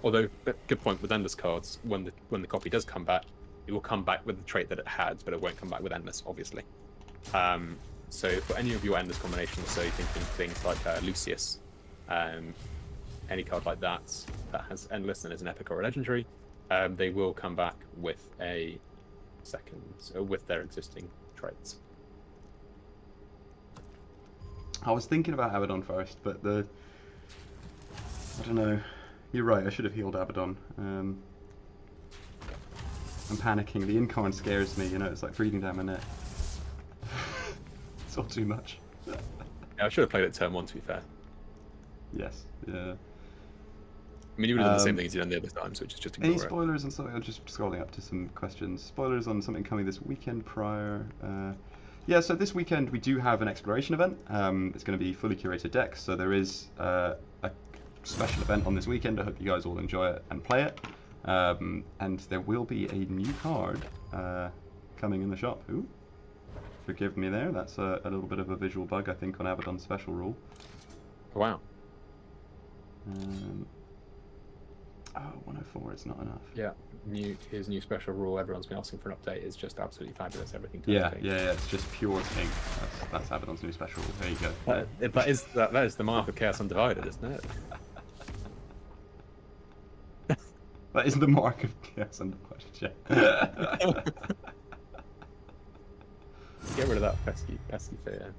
although good point with endless cards, when the copy does come back, it will come back with the trait that it had, but it won't come back with endless, obviously. So for any of your endless combinations, so you're thinking things like Lucius, any card like that has endless and is an epic or a legendary, they will come back with a second, with their existing traits. I was thinking about Abaddon first, but I don't know. You're right. I should have healed Abaddon. I'm panicking. The Incarn scares me. You know, it's like breathing down my neck. It's all too much. Yeah, I should have played it turn 1, to be fair. Yes. Yeah. I mean, you would have done the same thing as you done the other times, which is just ignore Any it. spoilers on something? I'm just scrolling up to some questions. Spoilers on something coming this weekend prior. Yeah, so this weekend we do have an exploration event. It's going to be fully curated decks, so there is a special event on this weekend. I hope you guys all enjoy it and play it. And there will be a new card coming in the shop. Ooh, forgive me there. That's a little bit of a visual bug, I think, on Abaddon's special rule. Wow. Oh, 104 is not enough. Yeah, his new special rule. Everyone's been asking for an update. Is just absolutely fabulous. Everything. Yeah, it's just pure pink. That's Abaddon's new special rule. There you go. That is the mark of Chaos Undivided, isn't it? That is the mark of Chaos Undivided. Yeah. Get rid of that pesky fear.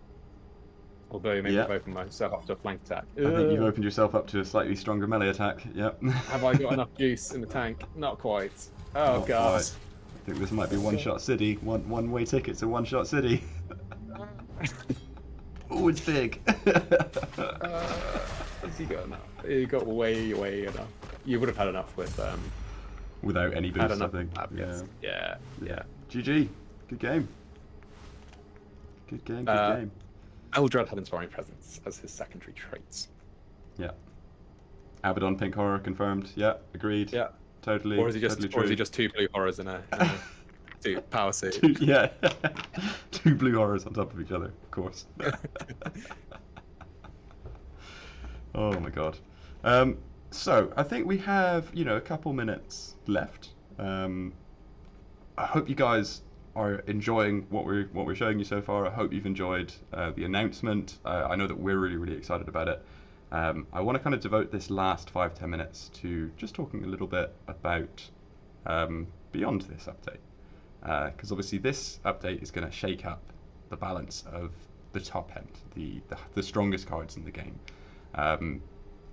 Although maybe I've opened myself up to a flank attack. I think you've opened yourself up to a slightly stronger melee attack. Yep. Have I got enough juice in the tank? Not quite. Oh Not god. quite. I think this might be one-shot city. One-way ticket to one-shot city. Oh, it's big. Has he got enough? You got way enough. You would have had enough with Without any boost, I think. Yeah. GG. Good game. Good game. Eldred had Inspiring Presence as his secondary traits. Yeah. Abaddon Pink Horror confirmed. Yeah, agreed. Yeah. Totally. Or is he just 2 blue horrors in a 2 power suit? Yeah. 2 blue horrors on top of each other, of course. Oh my god. So I think we have, a couple minutes left. I hope you guys are enjoying what we're showing you so far. I hope you've enjoyed the announcement. I know that we're really excited about it. I want to kind of devote this last 5-10 minutes to just talking a little bit about beyond this update, because obviously this update is going to shake up the balance of the top end, the strongest cards in the game.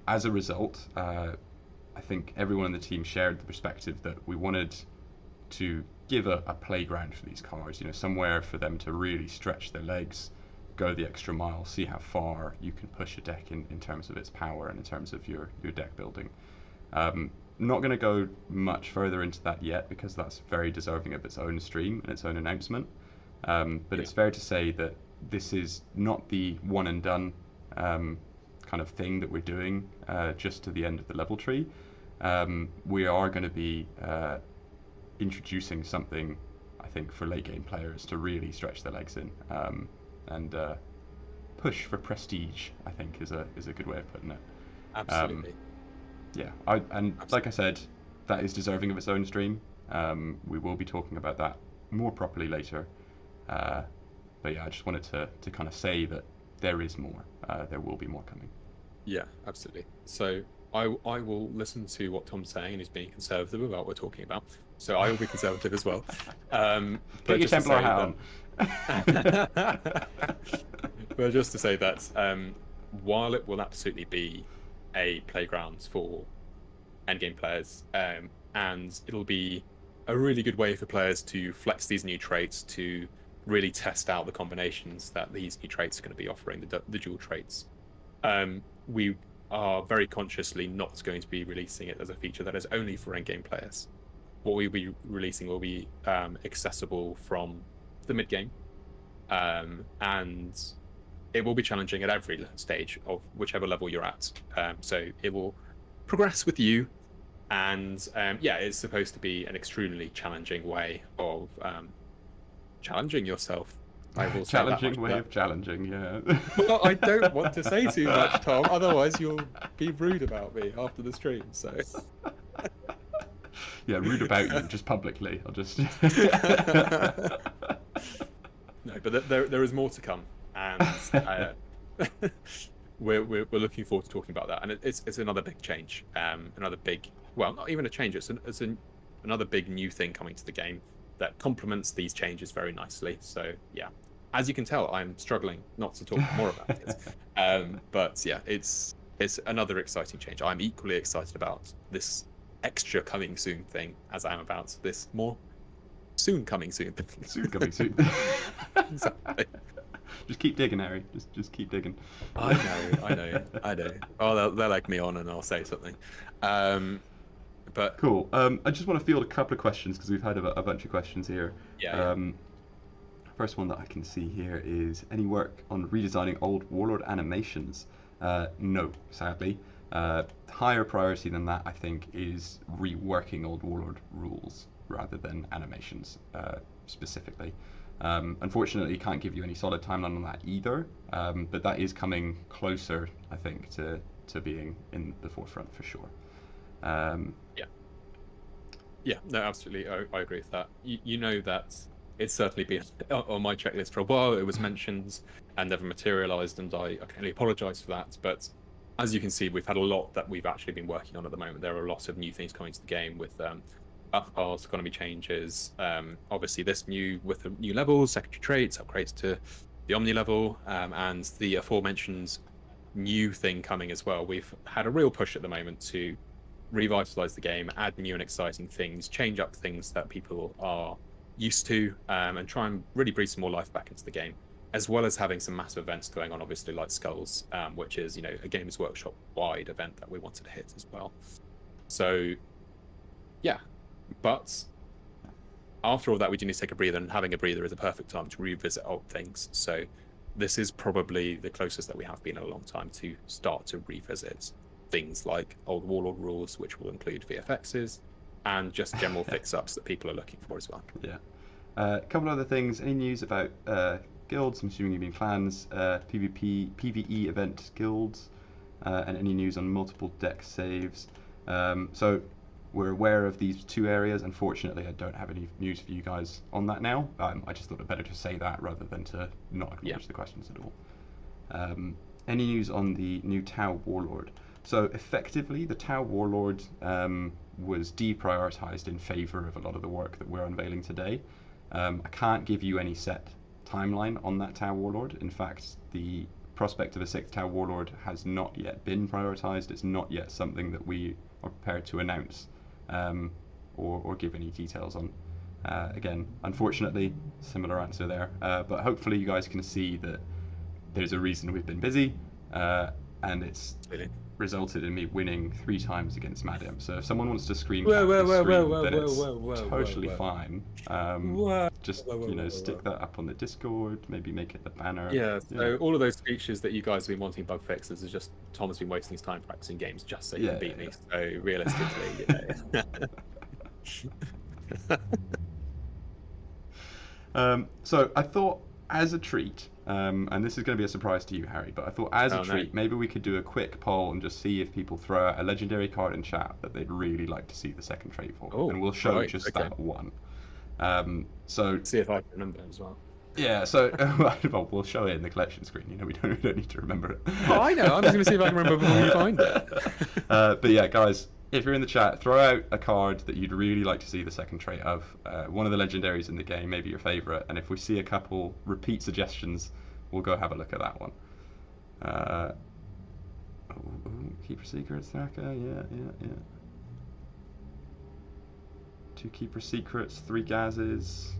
As a result, I think everyone in the team shared the perspective that we wanted to give a playground for these cards, somewhere for them to really stretch their legs, go the extra mile, see how far you can push a deck in terms of its power and in terms of your deck building. Not going to go much further into that yet because that's very deserving of its own stream and its own announcement. But it's fair to say that this is not the one and done kind of thing that we're doing just to the end of the level tree. We are going to be introducing something I think, for late game players to really stretch their legs in, and push for prestige, I think, is a good way of putting it. Absolutely. Yeah, like I said, that is deserving of its own stream. We will be talking about that more properly later. But yeah, I just wanted to kind of say that there is more. There will be more coming. Yeah, absolutely. So I will listen to what Tom's saying, and he's being conservative about what we're talking about. So I will be conservative as well. Get But your just to Templar say hat on. but just to say that while it will absolutely be a playground for endgame players, and it'll be a really good way for players to flex these new traits, to really test out the combinations that these new traits are going to be offering, the dual traits. We are very consciously not going to be releasing it as a feature that is only for endgame players. What we'll be releasing will be accessible from the mid game, and it will be challenging at every stage of whichever level you're at. So it will progress with you, and yeah, it's supposed to be an extremely challenging way of challenging yourself. I will say that Challenging much, way of challenging, yeah. well, I don't want to say too much, Tom. Otherwise, you'll be rude about me after the stream. So Yeah, rude about you, just publicly. I'll just. no, but there is more to come, and we're looking forward to talking about that. And it's another big change, another big, well, not even a change. It's another big new thing coming to the game that complements these changes very nicely. So yeah, as you can tell, I'm struggling not to talk more about it. But yeah, it's another exciting change. I'm equally excited about this extra coming soon thing as I am about this more soon coming soon thing. Soon coming soon. Exactly. Just keep digging, Harry. Just keep digging. I know. Oh, they'll like me on, and I'll say something. But cool. I just want to field a couple of questions because we've had a bunch of questions here. Yeah. First one that I can see here is any work on redesigning old Warlord animations? No, sadly. Higher priority than that, I think, is reworking old Warlord rules rather than animations specifically. Unfortunately, can't give you any solid timeline on that either, but that is coming closer, I think, to being in the forefront for sure. Yeah, no, absolutely. I agree with that. You know that it's certainly been on my checklist for a while. It was mentioned and never materialized, and I can only apologize for that. But as you can see, we've had a lot that we've actually been working on at the moment. There are a lot of new things coming to the game with buff economy changes. Obviously, this new with the new levels, secondary traits, upgrades to the Omni level, and the aforementioned new thing coming as well. We've had a real push at the moment to revitalize the game, add new and exciting things, change up things that people are used to, and try and really breathe some more life back into the game, as well as having some massive events going on, obviously, like Skulls, which is, a Games Workshop wide event that we wanted to hit as well. So yeah, but after all that, we do need to take a breather, and having a breather is a perfect time to revisit old things. So this is probably the closest that we have been in a long time to start to revisit things like old Warlord rules, which will include VFXs and just general fix-ups that people are looking for as well. Yeah. A couple other things. Any news about guilds? I'm assuming you mean clans, PvP, PvE event guilds, and any news on multiple deck saves. So we're aware of these two areas. Unfortunately, I don't have any news for you guys on that now. I just thought it better to say that rather than to not acknowledge the questions at all. Any news on the new Tau Warlord? So effectively, the Tau Warlord was deprioritized in favor of a lot of the work that we're unveiling today. I can't give you any set timeline on that Tau Warlord. In fact, the prospect of a 6th Tau Warlord has not yet been prioritized. It's not yet something that we are prepared to announce or give any details on. Again, unfortunately, similar answer there. But hopefully you guys can see that there's a reason we've been busy, and it's resulted in me winning 3 times against Madam. So if someone wants to screen cap this stream, then it's totally fine. Just stick that up on the Discord, maybe make it the banner. Yeah, so all of those speeches that you guys have been wanting bug fixes is just Tom's been wasting his time practicing games just so he can beat me. So realistically, So I thought, as a treat, and this is going to be a surprise to you, Harry, but I thought as a Oh, no. treat, maybe we could do a quick poll and just see if people throw out a legendary card in chat that they'd really like to see the second trait for, Oh, and we'll show right, just okay. that one. So See if I can remember it as well. yeah, so well, we'll show it in the collection screen. You know, we don't need to remember it. Oh, I know. I'm just going to see if I can remember before you find it. But yeah, guys, if you're in the chat, throw out a card that you'd really like to see the second trait of. One of the legendaries in the game, maybe your favourite. And if we see a couple repeat suggestions, we'll go have a look at that one. Keeper Secrets, Naka, yeah. 2 Keeper Secrets, 3 Gazes.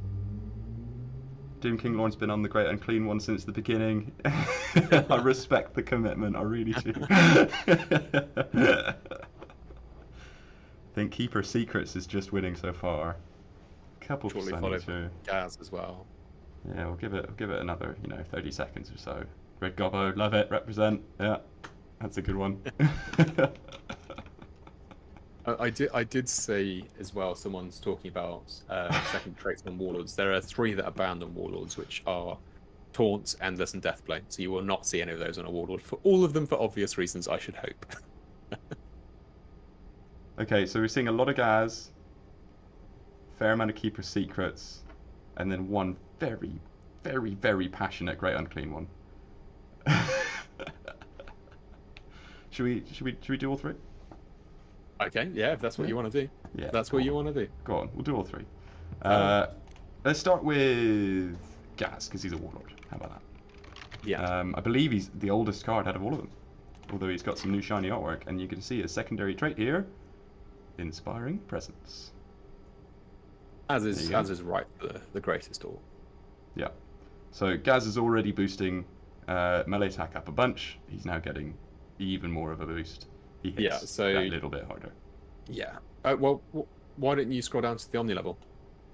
Doom King Lorne's been on the Great Unclean One since the beginning. I respect the commitment, I really do. I think Keeper Secrets is just winning so far. Couple Shortly percentage followed here. Gaz as well. Yeah, we'll give it another, 30 seconds or so. Red Gobbo, love it, represent. Yeah, that's a good one. I did see as well, someone's talking about second traits on Warlords. There are 3 that are banned on Warlords, which are Taunt, Endless, and Deathblade. So you will not see any of those on a Warlord. For all of them, for obvious reasons, I should hope. Okay, so we're seeing a lot of Gaz, fair amount of Keeper Secrets, and then one very, very, very passionate Great Unclean One. Should we do all 3? Okay, yeah, if that's what you want to do. Yeah, That's what you want to do. Go on, we'll do all 3. Let's start with Gaz, because he's a Warlord. How about that? Yeah. I believe he's the oldest card out of all of them. Although he's got some new shiny artwork, and you can see a secondary trait here, Inspiring Presence. As is right for the greatest all. Yeah. So Gaz is already boosting melee attack up a bunch. He's now getting even more of a boost. He hits that little bit harder. Yeah. Well, why don't you scroll down to the Omni level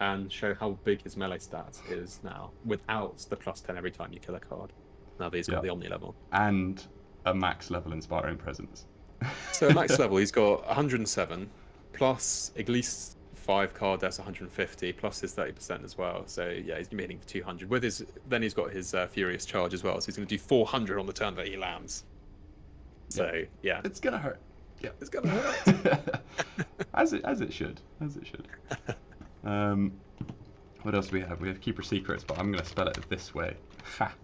and show how big his melee stat is now without the +10 every time you kill a card. Now that he's got the Omni level. And a max level Inspiring Presence. So at max level, he's got 107 plus at least 5 card, that's 150 plus his 30% as well. So yeah, he's gonna be hitting for 200. Then he's got his Furious Charge as well, so he's gonna do 400 on the turn that he lands. So yeah, it's gonna hurt. Yeah, it's gonna hurt. as it should. What else do we have? We have Keeper Secrets, but I'm gonna spell it this way. Ha.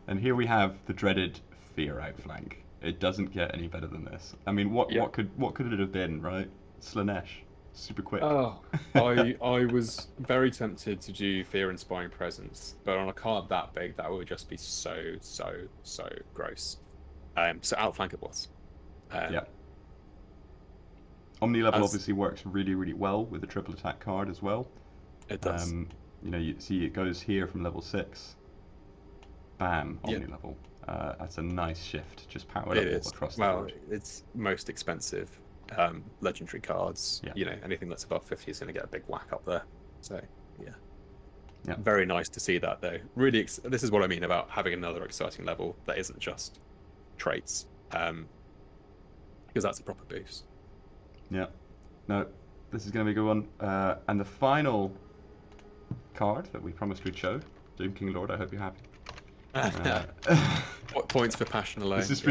And here we have the dreaded Fear Outflank. It doesn't get any better than this. I mean, what could it have been, right? Slanesh, super quick. Oh, I was very tempted to do Fear Inspiring Presence, but on a card that big, that would just be so gross. So Outflank it was. Yeah. Omni level obviously works really well with the triple attack card as well. It does. You see it goes here from level 6. Bam, Omni level. That's a nice shift. Just powered up all across the board. It's most expensive legendary cards. Yeah. Anything that's above 50 is going to get a big whack up there. So yeah. Very nice to see that though. Really, this is what I mean about having another exciting level that isn't just traits, because that's a proper boost. Yeah. No, this is going to be a good one. And the final card that we promised we'd show, Doom King Lord. I hope you're happy. What points for Passion alone? This is